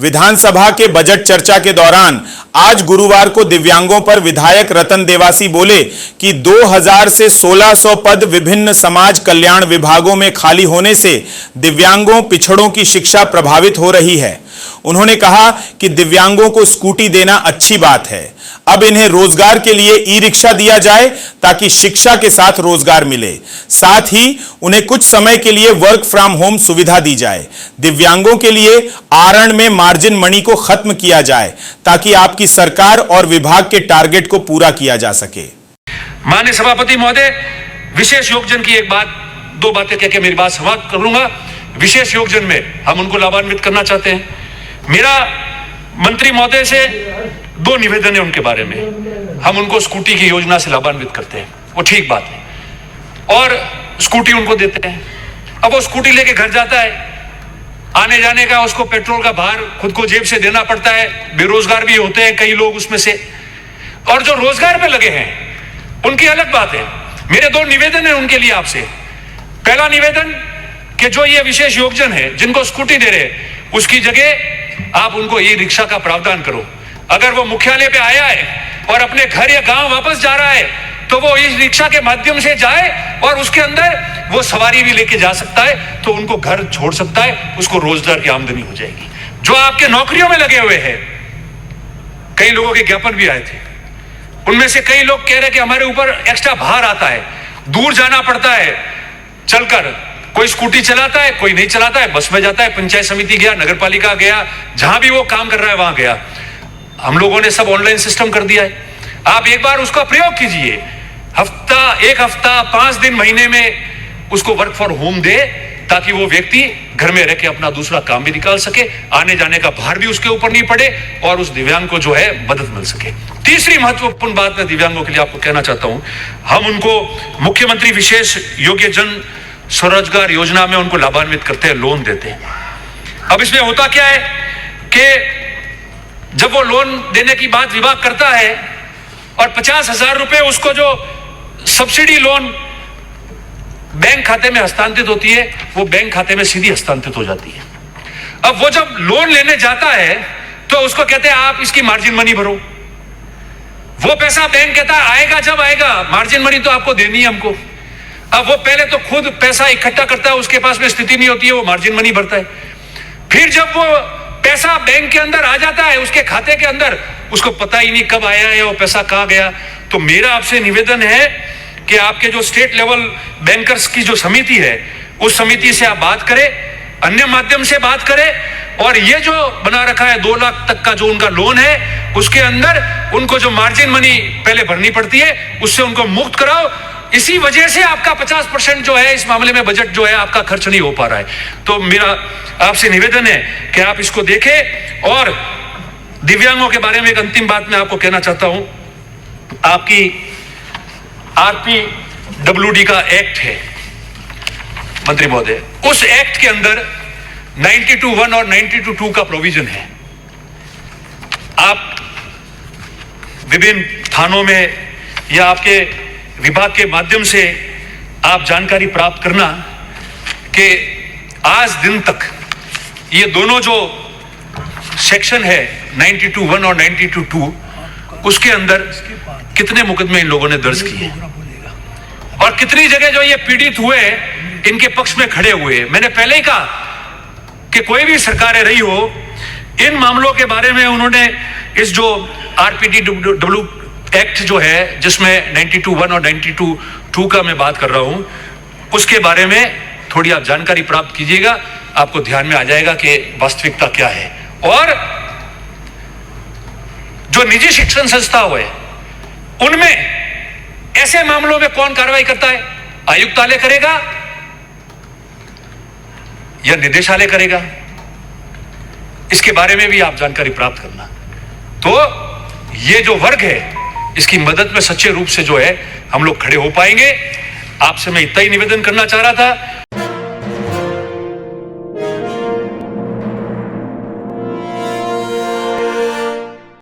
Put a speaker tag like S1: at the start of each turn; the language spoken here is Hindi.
S1: विधानसभा के बजट चर्चा के दौरान आज गुरुवार को दिव्यांगों पर विधायक रतन देवासी बोले कि 2000 से 1600 पद विभिन्न समाज कल्याण विभागों में खाली होने से दिव्यांगों पिछड़ों की शिक्षा प्रभावित हो रही है। उन्होंने कहा कि दिव्यांगों को स्कूटी देना अच्छी बात है, अब इन्हें रोजगार के लिए ई रिक्शा दिया जाए ताकि शिक्षा के साथ रोजगार मिले। साथ ही उन्हें कुछ समय के लिए वर्क फ्रॉम होम सुविधा दी जाए। दिव्यांगों के लिए आरण में मार्जिन मनी को खत्म किया जाए ताकि आपकी सरकार और विभाग के टारगेट को पूरा किया जा सके।
S2: माननीय सभापति महोदय, विशेष योगजन की दो बातें कहकर मेरी बात समाप्त करूंगा। विशेष योगजन में हम उनको लाभान्वित करना चाहते हैं। मेरा मंत्री महोदय से 2 निवेदन है उनके बारे में। हम उनको स्कूटी की योजना से लाभान्वित करते हैं, वो ठीक बात है, और स्कूटी उनको देते हैं। अब वो स्कूटी लेके घर जाता है, आने जाने का उसको पेट्रोल का भार खुद को जेब से देना पड़ता है। बेरोजगार भी होते हैं कई लोग उसमें से, और जो रोजगार पे लगे हैं उनकी अलग बात है। मेरे 2 निवेदन है उनके लिए आपसे। पहला निवेदन कि जो ये विशेष योगजन है जिनको स्कूटी दे रहे, उसकी जगह आप उनको ई रिक्शा का प्रावधान करो। अगर वो मुख्यालय पे आया है और अपने घर या गांव वापस जा रहा है तो वो इस रिक्शा के माध्यम से जाए और उसके अंदर वो सवारी भी लेके जा सकता है, तो उनको घर छोड़ सकता है, उसको रोजगार की आमदनी हो जाएगी। जो आपके नौकरियों में लगे हुए हैं, कई लोगों के ज्ञापन भी आए थे, उनमें से कई लोग कह रहे कि हमारे ऊपर एक्स्ट्रा भार आता है, दूर जाना पड़ता है चलकर। कोई स्कूटी चलाता है, कोई नहीं चलाता है, बस में जाता है, पंचायत समिति गया, नगर पालिका गया, जहां भी वो काम कर रहा है वहां गया। हम लोगों ने सब ऑनलाइन सिस्टम कर दिया है। आप एक बार उसका प्रयोग कीजिए। एक हफ्ता 5 दिन महीने में उसको वर्क फॉर होम दे, ताकि वो व्यक्ति घर में रह के अपना दूसरा काम भी निकाल सके, आने जाने का भार भी उसके ऊपर नहीं पड़े, और उस दिव्यांग को जो है मदद मिल सके। तीसरी महत्वपूर्ण बात मैं दिव्यांगों के लिए आपको कहना चाहता हूं, हम उनको मुख्यमंत्री विशेष योग्य जन स्वरोजगार योजना में उनको लाभान्वित करते हैं, लोन देते हैं। अब इसमें होता क्या है कि जब वो लोन देने की बात विभाग करता है और 50,000 रुपए उसको जो सब्सिडी लोन बैंक खाते में हस्तांतरित होती है, वो बैंक खाते में सीधी हस्तांतरित हो जाती है। अब वो जब लोन लेने जाता है तो उसको कहते हैं आप इसकी मार्जिन मनी भरो। वो पैसा बैंक कहता है आएगा जब आएगा, मार्जिन मनी तो आपको देनी है हमको। अब वो पहले तो खुद पैसा इकट्ठा करता है, उसके पास में स्थिति नहीं होती है, वो मार्जिन मनी भरता है। फिर जब वो पैसा बैंक के अंदर आ जाता है, उसके खाते के अंदर, उसको पता ही नहीं कब आया है, वो पैसा कहां गया। तो मेरा आपसे निवेदन है कि आपके जो स्टेट लेवल बैंकर्स की जो समिति है, उस समिति से आप बात करें, अन्य माध्यम से बात करें, और ये जो बना रखा है 2 लाख तक का जो उनका लोन है, उसके अंदर उनको जो मार्जिन मनी पहले भरनी पड़ती है, उससे उनको मुक्त कराओ। इसी वजह से आपका 50% जो है इस मामले में बजट जो है आपका खर्च नहीं हो पा रहा है। तो मेरा आपसे निवेदन है कि आप इसको देखें। और दिव्यांगों के बारे में एक अंतिम बात मैं आपको कहना चाहता हूं। आपकी RPWD का एक्ट है मंत्री महोदय, उस एक्ट के अंदर 92(1) और 92(2) का प्रोविजन है। आप विभिन्न थानों में या आपके विभाग के माध्यम से आप जानकारी प्राप्त करना कि आज दिन तक ये दोनों जो सेक्शन है 92(1) और 92(2), उसके अंदर कितने मुकदमे इन लोगों ने दर्ज किए और कितनी जगह जो ये पीड़ित हुए इनके पक्ष में खड़े हुए। मैंने पहले ही कहा कि कोई भी सरकारें रही हो, इन मामलों के बारे में उन्होंने इस जो RPWD एक्ट जो है, जिसमें 92(1) और 92(2) का मैं बात कर रहा हूं, उसके बारे में थोड़ी आप जानकारी प्राप्त कीजिएगा। आपको ध्यान में आ जाएगा कि वास्तविकता क्या है। और जो निजी शिक्षण संस्था हुए, उनमें ऐसे मामलों में कौन कार्रवाई करता है? आयुक्तालय करेगा या निदेशालय करेगा? इसके बारे में भी आप जानकारी प्राप्त करना। तो ये जो वर्ग है, इसकी मदद में सच्चे रूप से जो है हम लोग खड़े हो पाएंगे। आपसे मैं इतना ही निवेदन करना चाह रहा था